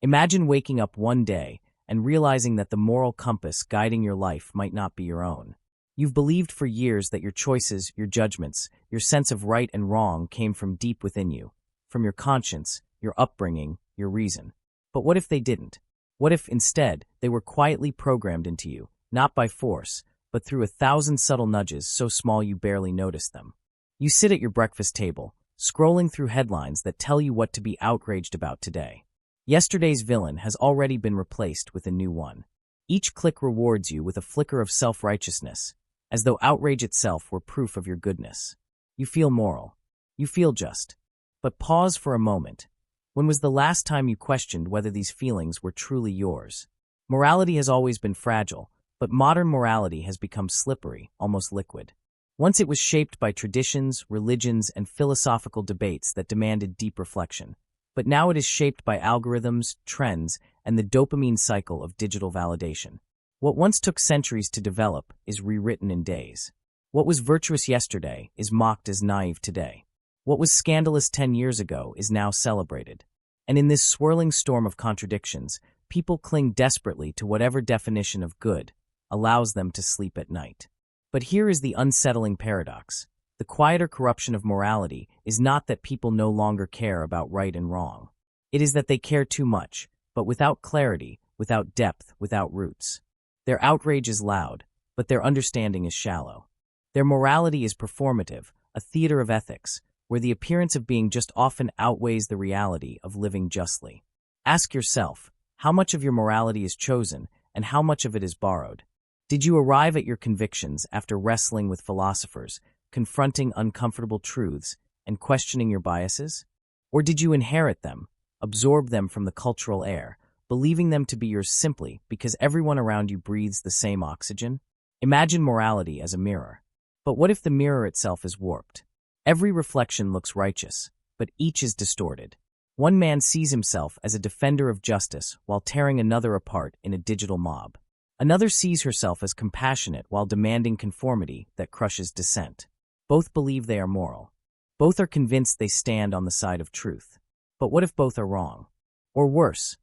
Imagine waking up one day and realizing that the moral compass guiding your life might not be your own. You've believed for years that your choices, your judgments, your sense of right and wrong came from deep within you, from your conscience, your upbringing, your reason. But what if they didn't? What if, instead, they were quietly programmed into you, not by force, but through 1,000 subtle nudges so small you barely notice them? You sit at your breakfast table, scrolling through headlines that tell you what to be outraged about today. Yesterday's villain has already been replaced with a new one. Each click rewards you with a flicker of self-righteousness, as though outrage itself were proof of your goodness. You feel moral. You feel just. But pause for a moment. When was the last time you questioned whether these feelings were truly yours? Morality has always been fragile, but modern morality has become slippery, almost liquid. Once it was shaped by traditions, religions, and philosophical debates that demanded deep reflection. But now it is shaped by algorithms, trends, and the dopamine cycle of digital validation. What once took centuries to develop is rewritten in days. What was virtuous yesterday is mocked as naive today. What was scandalous 10 years ago is now celebrated. And in this swirling storm of contradictions, people cling desperately to whatever definition of good allows them to sleep at night. But here is the unsettling paradox. The quieter corruption of morality is not that people no longer care about right and wrong. It is that they care too much, but without clarity, without depth, without roots. Their outrage is loud, but their understanding is shallow. Their morality is performative, a theater of ethics, where the appearance of being just often outweighs the reality of living justly. Ask yourself, how much of your morality is chosen, and how much of it is borrowed? Did you arrive at your convictions after wrestling with philosophers, confronting uncomfortable truths, and questioning your biases? Or did you inherit them, absorb them from the cultural air, believing them to be yours simply because everyone around you breathes the same oxygen? Imagine morality as a mirror. But what if the mirror itself is warped? Every reflection looks righteous, but each is distorted. One man sees himself as a defender of justice while tearing another apart in a digital mob. Another sees herself as compassionate while demanding conformity that crushes dissent. Both believe they are moral. Both are convinced they stand on the side of truth. But what if both are wrong? Or worse,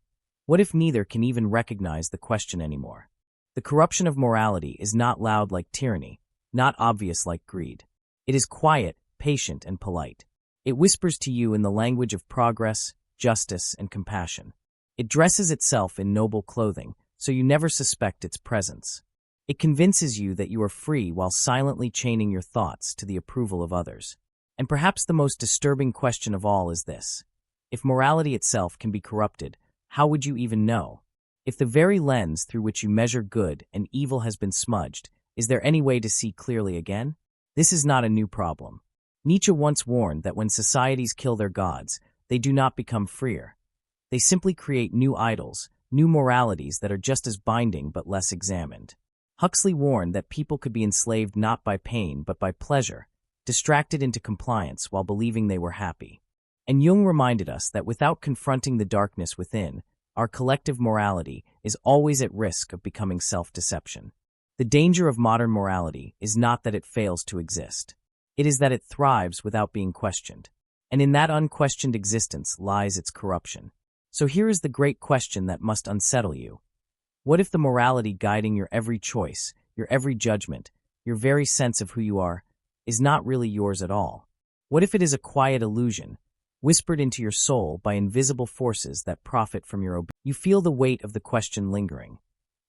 what if neither can even recognize the question anymore? The corruption of morality is not loud like tyranny, not obvious like greed. It is quiet, patient, and polite. It whispers to you in the language of progress, justice, and compassion. It dresses itself in noble clothing, so you never suspect its presence. It convinces you that you are free while silently chaining your thoughts to the approval of others. And perhaps the most disturbing question of all is this. If morality itself can be corrupted, how would you even know? If the very lens through which you measure good and evil has been smudged, is there any way to see clearly again? This is not a new problem. Nietzsche once warned that when societies kill their gods, they do not become freer. They simply create new idols, new moralities that are just as binding but less examined. Huxley warned that people could be enslaved not by pain but by pleasure, distracted into compliance while believing they were happy. And Jung reminded us that without confronting the darkness within, our collective morality is always at risk of becoming self-deception. The danger of modern morality is not that it fails to exist. It is that it thrives without being questioned. And in that unquestioned existence lies its corruption. So here is the great question that must unsettle you. What if the morality guiding your every choice, your every judgment, your very sense of who you are, is not really yours at all? What if it is a quiet illusion, whispered into your soul by invisible forces that profit from your obedience? You feel the weight of the question lingering.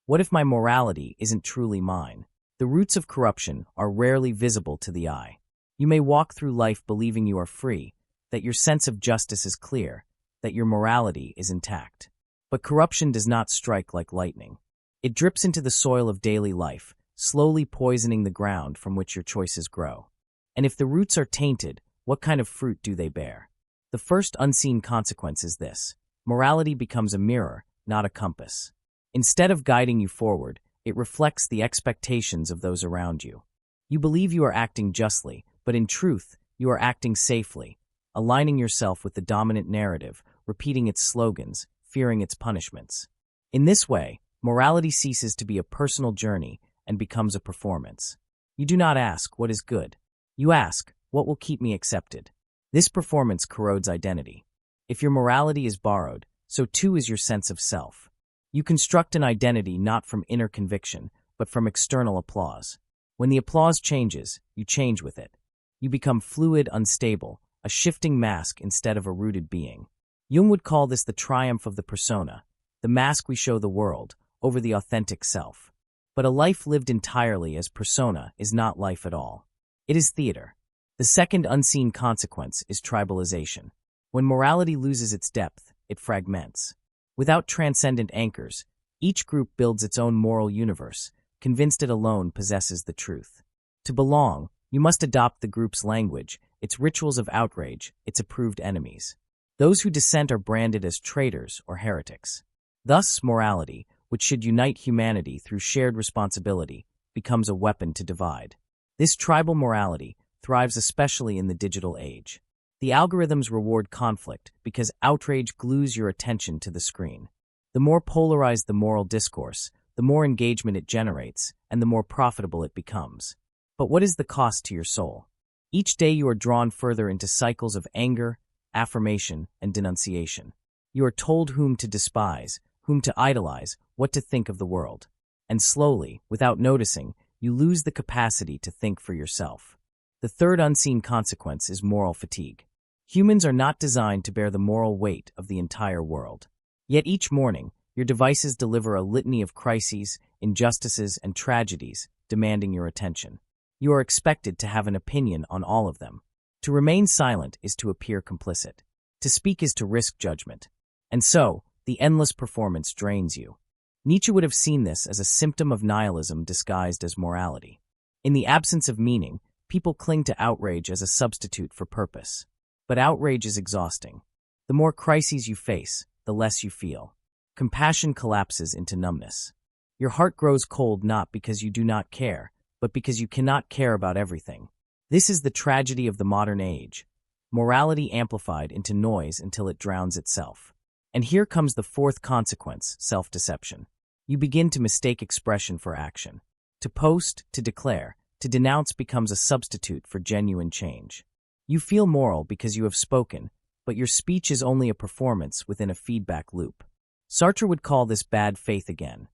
What if my morality isn't truly mine? The roots of corruption are rarely visible to the eye. You may walk through life believing you are free, that your sense of justice is clear, that your morality is intact. But corruption does not strike like lightning. It drips into the soil of daily life, slowly poisoning the ground from which your choices grow. And if the roots are tainted, what kind of fruit do they bear? The first unseen consequence is this. Morality becomes a mirror, not a compass. Instead of guiding you forward, it reflects the expectations of those around you. You believe you are acting justly, but in truth, you are acting safely, aligning yourself with the dominant narrative, repeating its slogans, fearing its punishments. In this way, morality ceases to be a personal journey and becomes a performance. You do not ask, what is good? You ask, what will keep me accepted? This performance corrodes identity. If your morality is borrowed, so too is your sense of self. You construct an identity not from inner conviction, but from external applause. When the applause changes, you change with it. You become fluid, unstable, a shifting mask instead of a rooted being. Jung would call this the triumph of the persona, the mask we show the world, over the authentic self. But a life lived entirely as persona is not life at all. It is theater. The second unseen consequence is tribalization. When morality loses its depth, it fragments. Without transcendent anchors, each group builds its own moral universe, convinced it alone possesses the truth. To belong, you must adopt the group's language, its rituals of outrage, its approved enemies. Those who dissent are branded as traitors or heretics. Thus, morality, which should unite humanity through shared responsibility, becomes a weapon to divide. This tribal morality thrives especially in the digital age. The algorithms reward conflict because outrage glues your attention to the screen. The more polarized the moral discourse, the more engagement it generates, and the more profitable it becomes. But what is the cost to your soul? Each day you are drawn further into cycles of anger, affirmation, and denunciation. You are told whom to despise, whom to idolize, what to think of the world. And slowly, without noticing, you lose the capacity to think for yourself. The third unseen consequence is moral fatigue. Humans are not designed to bear the moral weight of the entire world. Yet each morning, your devices deliver a litany of crises, injustices, and tragedies demanding your attention. You are expected to have an opinion on all of them. To remain silent is to appear complicit. To speak is to risk judgment. And so, the endless performance drains you. Nietzsche would have seen this as a symptom of nihilism disguised as morality. In the absence of meaning, people cling to outrage as a substitute for purpose. But outrage is exhausting. The more crises you face, the less you feel. Compassion collapses into numbness. Your heart grows cold not because you do not care, but because you cannot care about everything. This is the tragedy of the modern age. Morality amplified into noise until it drowns itself. And here comes the fourth consequence, self-deception. You begin to mistake expression for action. To post, to declare, to denounce becomes a substitute for genuine change. You feel moral because you have spoken, but your speech is only a performance within a feedback loop. Sartre would call this bad faith again.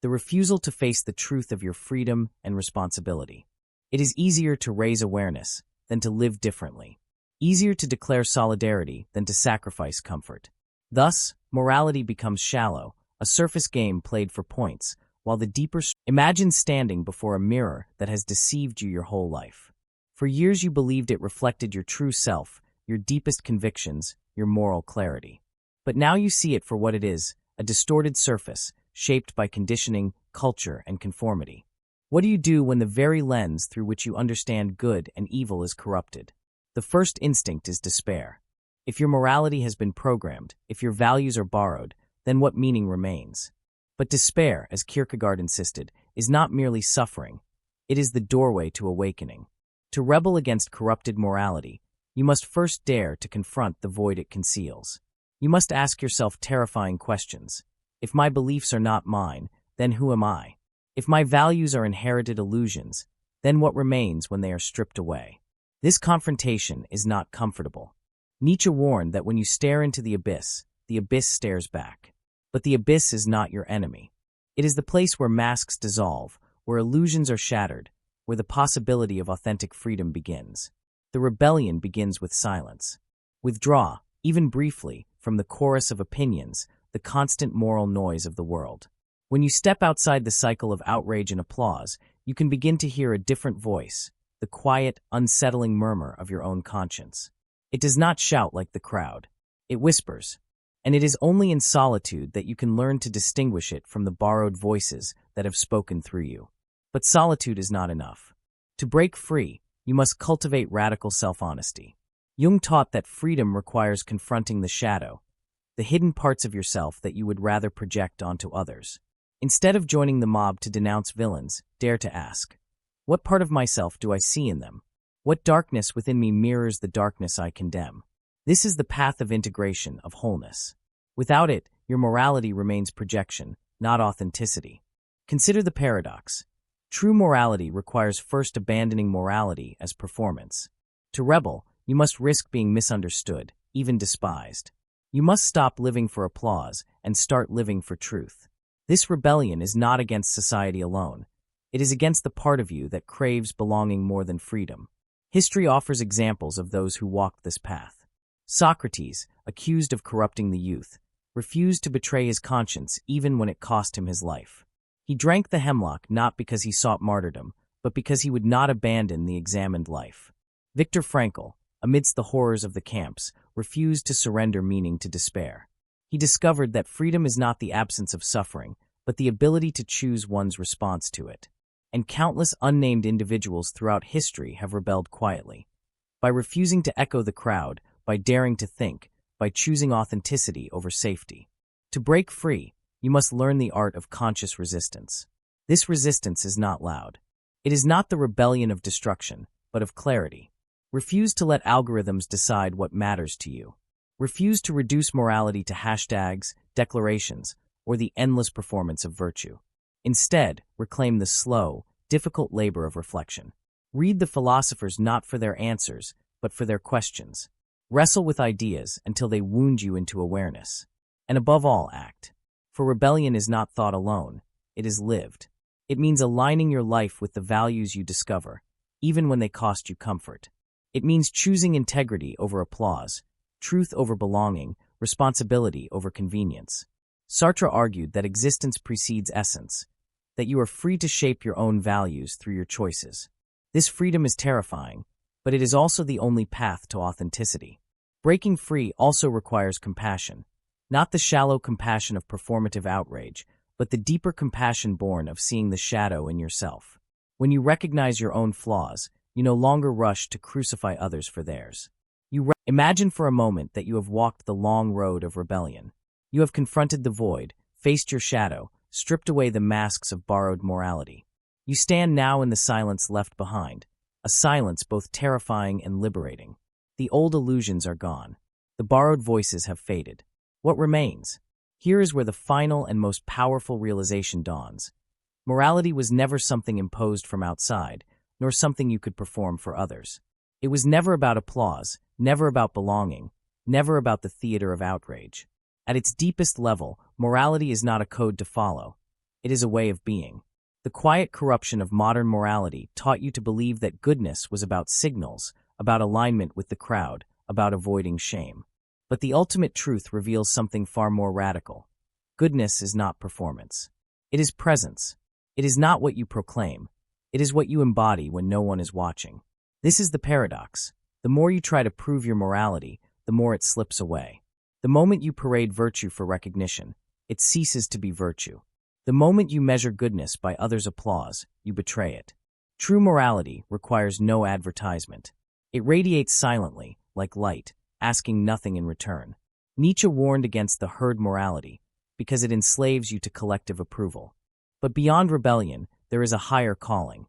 The refusal to face the truth of your freedom and responsibility. It is easier to raise awareness than to live differently. Easier to declare solidarity than to sacrifice comfort. Thus, morality becomes shallow, a surface game played for points, while the deeper... Imagine standing before a mirror that has deceived you your whole life. For years you believed it reflected your true self, your deepest convictions, your moral clarity. But now you see it for what it is, a distorted surface, shaped by conditioning, culture, and conformity. What do you do when the very lens through which you understand good and evil is corrupted? The first instinct is despair. If your morality has been programmed, if your values are borrowed, then what meaning remains? But despair, as Kierkegaard insisted, is not merely suffering. It is the doorway to awakening. To rebel against corrupted morality, you must first dare to confront the void it conceals. You must ask yourself terrifying questions. If my beliefs are not mine, then who am I? If my values are inherited illusions, then what remains when they are stripped away? This confrontation is not comfortable. Nietzsche warned that when you stare into the abyss stares back. But the abyss is not your enemy. It is the place where masks dissolve, where illusions are shattered, where the possibility of authentic freedom begins. The rebellion begins with silence. Withdraw, even briefly, from the chorus of opinions, the constant moral noise of the world. When you step outside the cycle of outrage and applause, you can begin to hear a different voice, the quiet, unsettling murmur of your own conscience. It does not shout like the crowd. It whispers. And it is only in solitude that you can learn to distinguish it from the borrowed voices that have spoken through you. But solitude is not enough. To break free, you must cultivate radical self-honesty. Jung taught that freedom requires confronting the shadow, the hidden parts of yourself that you would rather project onto others. Instead of joining the mob to denounce villains, dare to ask, what part of myself do I see in them? What darkness within me mirrors the darkness I condemn? This is the path of integration, of wholeness. Without it, your morality remains projection, not authenticity. Consider the paradox. True morality requires first abandoning morality as performance. To rebel, you must risk being misunderstood, even despised. You must stop living for applause and start living for truth. This rebellion is not against society alone. It is against the part of you that craves belonging more than freedom. History offers examples of those who walked this path. Socrates, accused of corrupting the youth, refused to betray his conscience even when it cost him his life. He drank the hemlock not because he sought martyrdom, but because he would not abandon the examined life. Viktor Frankl, amidst the horrors of the camps, refused to surrender meaning to despair. He discovered that freedom is not the absence of suffering, but the ability to choose one's response to it. And countless unnamed individuals throughout history have rebelled quietly. By refusing to echo the crowd, by daring to think, by choosing authenticity over safety. To break free, you must learn the art of conscious resistance. This resistance is not loud. It is not the rebellion of destruction, but of clarity. Refuse to let algorithms decide what matters to you. Refuse to reduce morality to hashtags, declarations, or the endless performance of virtue. Instead, reclaim the slow, difficult labor of reflection. Read the philosophers not for their answers, but for their questions. Wrestle with ideas until they wound you into awareness. And above all, act. For rebellion is not thought alone, it is lived. It means aligning your life with the values you discover, even when they cost you comfort. It means choosing integrity over applause, truth over belonging, responsibility over convenience. Sartre argued that existence precedes essence, that you are free to shape your own values through your choices. This freedom is terrifying, but it is also the only path to authenticity. Breaking free also requires compassion, not the shallow compassion of performative outrage, but the deeper compassion born of seeing the shadow in yourself. When you recognize your own flaws, you no longer rush to crucify others for theirs. Imagine for a moment that you have walked the long road of rebellion. You have confronted the void, faced your shadow, stripped away the masks of borrowed morality. You stand now in the silence left behind, a silence both terrifying and liberating. The old illusions are gone. The borrowed voices have faded. What remains? Here is where the final and most powerful realization dawns. Morality was never something imposed from outside, nor something you could perform for others. It was never about applause, never about belonging, never about the theater of outrage. At its deepest level, morality is not a code to follow. It is a way of being. The quiet corruption of modern morality taught you to believe that goodness was about signals, about alignment with the crowd, about avoiding shame. But the ultimate truth reveals something far more radical. Goodness is not performance. It is presence. It is not what you proclaim. It is what you embody when no one is watching. This is the paradox. The more you try to prove your morality, the more it slips away. The moment you parade virtue for recognition, it ceases to be virtue. The moment you measure goodness by others' applause, you betray it. True morality requires no advertisement. It radiates silently, like light, asking nothing in return. Nietzsche warned against the herd morality, because it enslaves you to collective approval. But beyond rebellion, there is a higher calling.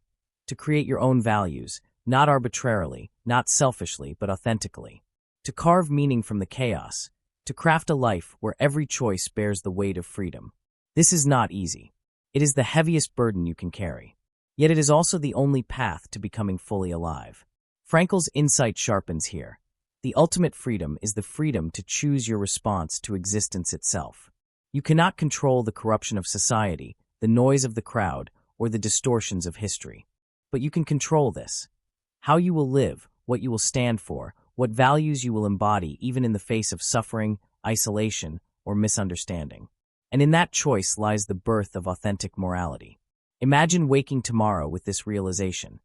To create your own values, not arbitrarily, not selfishly, but authentically. To carve meaning from the chaos. To craft a life where every choice bears the weight of freedom. This is not easy. It is the heaviest burden you can carry. Yet it is also the only path to becoming fully alive. Frankl's insight sharpens here. The ultimate freedom is the freedom to choose your response to existence itself. You cannot control the corruption of society, the noise of the crowd, or the distortions of history. But you can control this. How you will live, what you will stand for, what values you will embody even in the face of suffering, isolation, or misunderstanding. And in that choice lies the birth of authentic morality. Imagine waking tomorrow with this realization.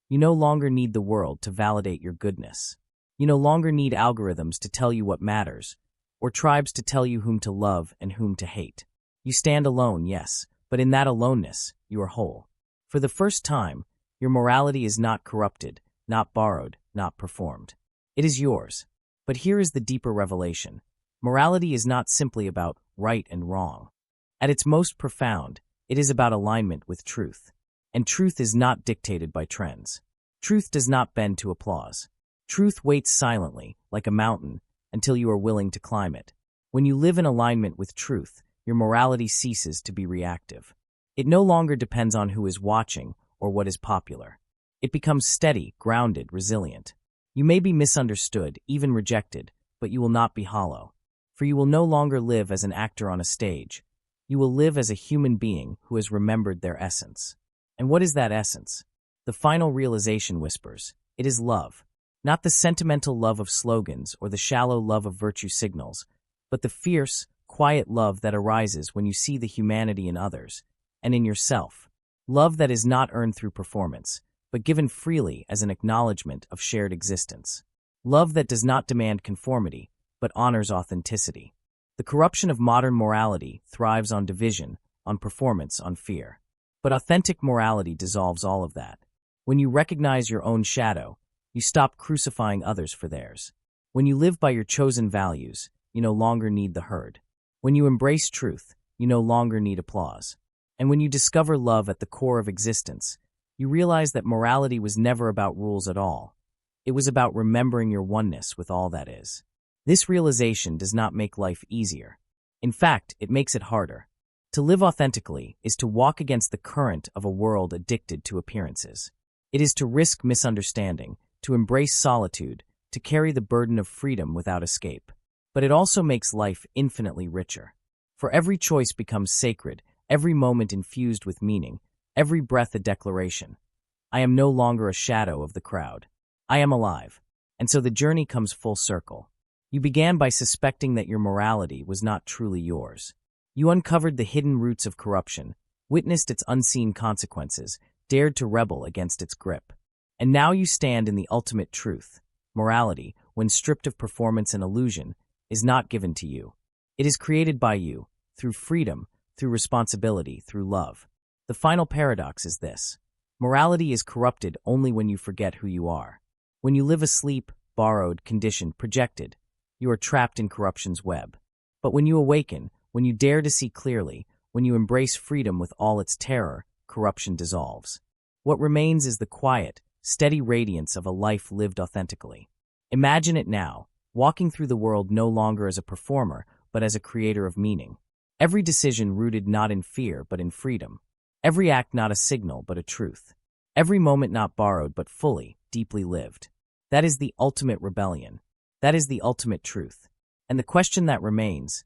You no longer need the world to validate your goodness. You no longer need algorithms to tell you what matters, or tribes to tell you whom to love and whom to hate. You stand alone, yes, but in that aloneness, you are whole. For the first time, your morality is not corrupted, not borrowed, not performed. It is yours. But here is the deeper revelation. Morality is not simply about right and wrong. At its most profound, it is about alignment with truth. And truth is not dictated by trends. Truth does not bend to applause. Truth waits silently, like a mountain, until you are willing to climb it. When you live in alignment with truth, your morality ceases to be reactive. It no longer depends on who is watching or what is popular. It becomes steady, grounded, resilient. You may be misunderstood, even rejected, but you will not be hollow. For you will no longer live as an actor on a stage. You will live as a human being who has remembered their essence. And what is that essence? The final realization whispers. It is love. Not the sentimental love of slogans or the shallow love of virtue signals, but the fierce, quiet love that arises when you see the humanity in others and in yourself. Love that is not earned through performance, but given freely as an acknowledgement of shared existence. Love that does not demand conformity, but honors authenticity. The corruption of modern morality thrives on division, on performance, on fear. But authentic morality dissolves all of that. When you recognize your own shadow, you stop crucifying others for theirs. When you live by your chosen values, you no longer need the herd. When you embrace truth, you no longer need applause. And when you discover love at the core of existence, you realize that morality was never about rules at all. It was about remembering your oneness with all that is. This realization does not make life easier. In fact, it makes it harder. To live authentically is to walk against the current of a world addicted to appearances. It is to risk misunderstanding, to embrace solitude, to carry the burden of freedom without escape. But it also makes life infinitely richer. For every choice becomes sacred, every moment infused with meaning, every breath a declaration. I am no longer a shadow of the crowd. I am alive. And so the journey comes full circle. You began by suspecting that your morality was not truly yours. You uncovered the hidden roots of corruption, witnessed its unseen consequences, dared to rebel against its grip. And now you stand in the ultimate truth. Morality, when stripped of performance and illusion, is not given to you. It is created by you, through freedom, through responsibility, through love. The final paradox is this. Morality is corrupted only when you forget who you are. When you live asleep, borrowed, conditioned, projected, you are trapped in corruption's web. But when you awaken, when you dare to see clearly, when you embrace freedom with all its terror, corruption dissolves. What remains is the quiet, steady radiance of a life lived authentically. Imagine it now, walking through the world no longer as a performer, but as a creator of meaning. Every decision rooted not in fear, but in freedom. Every act not a signal, but a truth. Every moment not borrowed, but fully, deeply lived. That is the ultimate rebellion. That is the ultimate truth. And the question that remains,